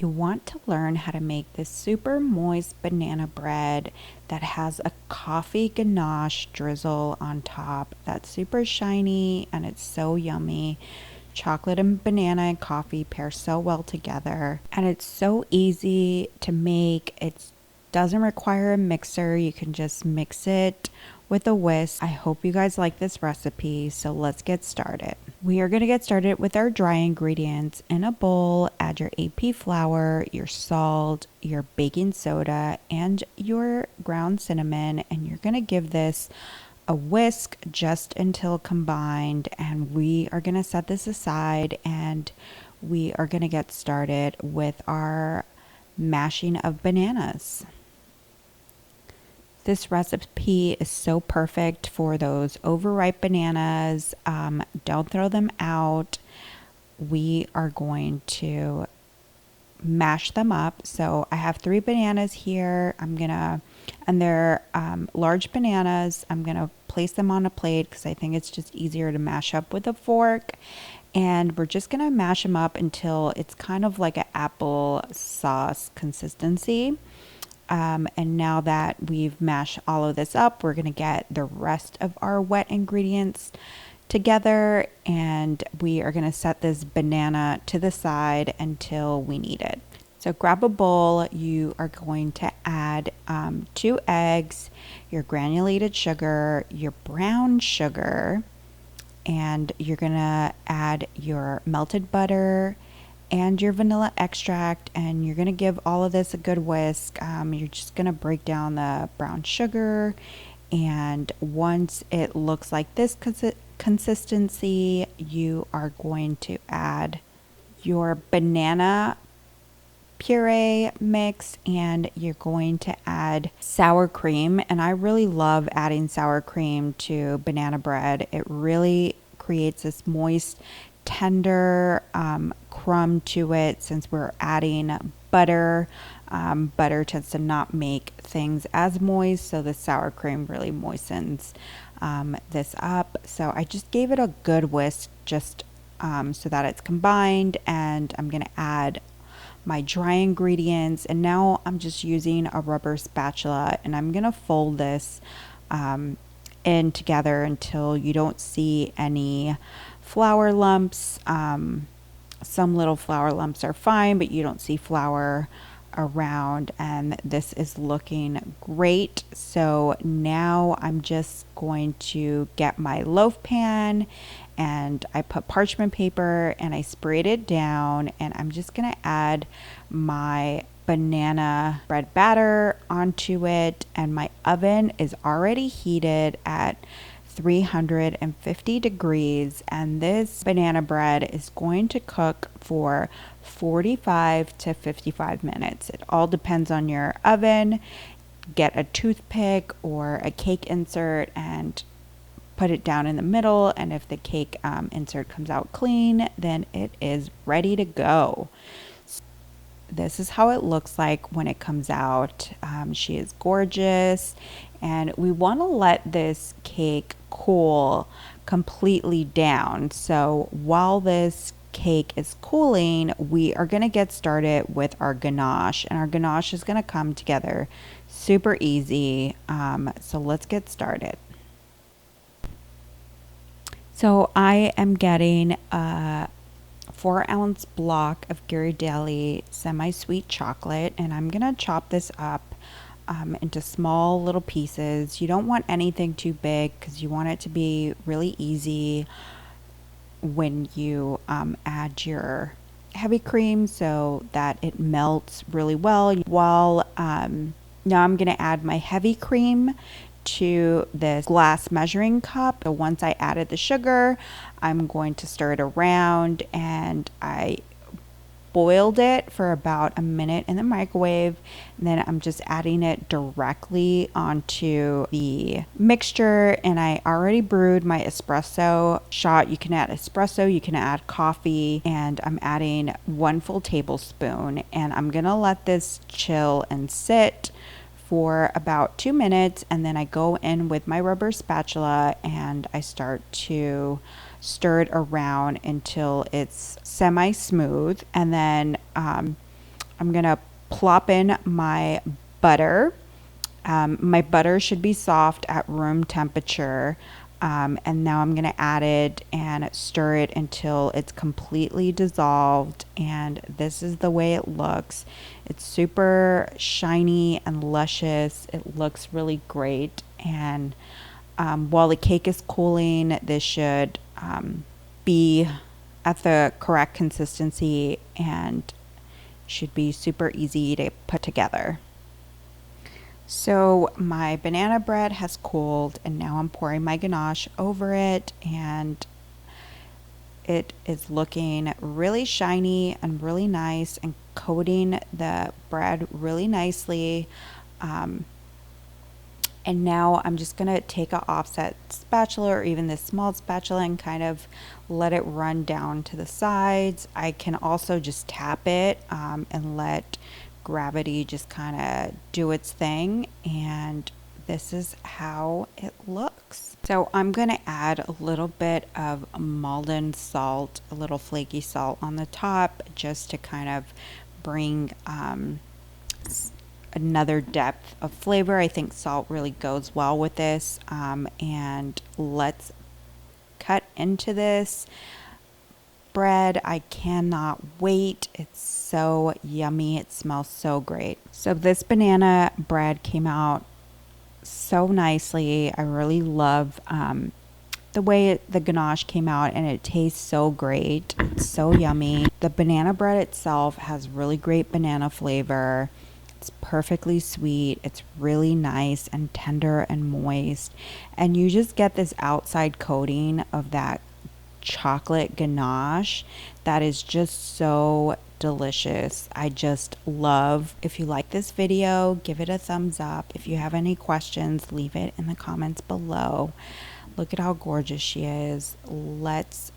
If you want to learn how to make this super moist banana bread that has a coffee ganache drizzle on top that's super shiny and it's so yummy. Chocolate and banana and coffee pair so well together, and it's so easy to make. It doesn't require a mixer. You can just mix it with a whisk. I hope you guys like this recipe, so let's get started. We are going to get started with our dry ingredients. In a bowl, add your AP flour, your salt, your baking soda, and your ground cinnamon, and you're going to give this a whisk just until combined, and we are going to set this aside and we are going to get started with our mashing of bananas. This recipe is so perfect for those overripe bananas. Don't throw them out. We are going to mash them up. So I have 3 bananas here. And they're large bananas. I'm gonna place them on a plate because I think it's just easier to mash up with a fork. And we're just gonna mash them up until it's kind of like an apple sauce consistency. And now that we've mashed all of this up, we're gonna get the rest of our wet ingredients together, and we are gonna set this banana to the side until we need it. So grab a bowl. You are going to add 2 eggs, your granulated sugar, your brown sugar, and you're gonna add your melted butter and your vanilla extract, and you're gonna give all of this a good whisk. You're just gonna break down the brown sugar, and once it looks like this consistency, you are going to add your banana puree mix, and you're going to add sour cream. And I really love adding sour cream to banana bread. It really creates this moist, tender crumb to it. Since we're adding butter, butter tends to not make things as moist, so the sour cream really moistens this up. So I just gave it a good whisk just so that it's combined, and I'm going to add my dry ingredients, and now I'm just using a rubber spatula, and I'm gonna fold this in together until you don't see any flour lumps. Some little flour lumps are fine, but you don't see flour around, and this is looking great. So now I'm just going to get my loaf pan, and I put parchment paper and I sprayed it down, and I'm just gonna add my banana bread batter onto it, and my oven is already heated at 350 degrees, and this banana bread is going to cook for 45 to 55 minutes. It all depends on your oven. Get a toothpick or a cake insert and put it down in the middle, and if the cake insert comes out clean, then it is ready to go. This is how it looks like when it comes out. She is gorgeous, and we want to let this cake cool completely down. So while this cake is cooling, we are going to get started with our ganache, and our ganache is going to come together super easy. So let's get started. So I am getting a 4-ounce block of Ghirardelli semi-sweet chocolate, and I'm gonna chop this up into small little pieces. You don't want anything too big because you want it to be really easy when you add your heavy cream so that it melts really well. While now I'm gonna add my heavy cream to this glass measuring cup. So once I added the sugar, I'm going to stir it around, and I boiled it for about a minute in the microwave, and then I'm just adding it directly onto the mixture. And I already brewed my espresso shot. You can add espresso, you can add coffee, and I'm adding 1 full tablespoon, and I'm gonna let this chill and sit for about 2 minutes, and then I go in with my rubber spatula and I start to stir it around until it's semi-smooth, and then I'm gonna plop in my butter. My butter should be soft at room temperature. And now I'm gonna add it and stir it until it's completely dissolved. And this is the way it looks. It's super shiny and luscious. It looks really great. And while the cake is cooling, this should be at the correct consistency and should be super easy to put together. So my banana bread has cooled and now I'm pouring my ganache over it, and it is looking really shiny and really nice and coating the bread really nicely. And now I'm just gonna take an offset spatula or even this small spatula and kind of let it run down to the sides. I can also just tap it and let gravity just kind of do its thing. And this is how it looks. So I'm gonna add a little bit of Maldon salt, a little flaky salt on the top, just to kind of bring another depth of flavor. I think salt really goes well with this. And let's cut into this bread. I cannot wait. It's so yummy. It smells so great. So this banana bread came out so nicely. I really love the way the ganache came out, and it tastes so great. It's so yummy. The banana bread itself has really great banana flavor. It's perfectly sweet. It's really nice and tender and moist. And you just get this outside coating of that chocolate ganache that is just so delicious. I just love. If you like this video, give it a thumbs up. If you have any questions, leave it in the comments below. Look at how gorgeous she is. Let's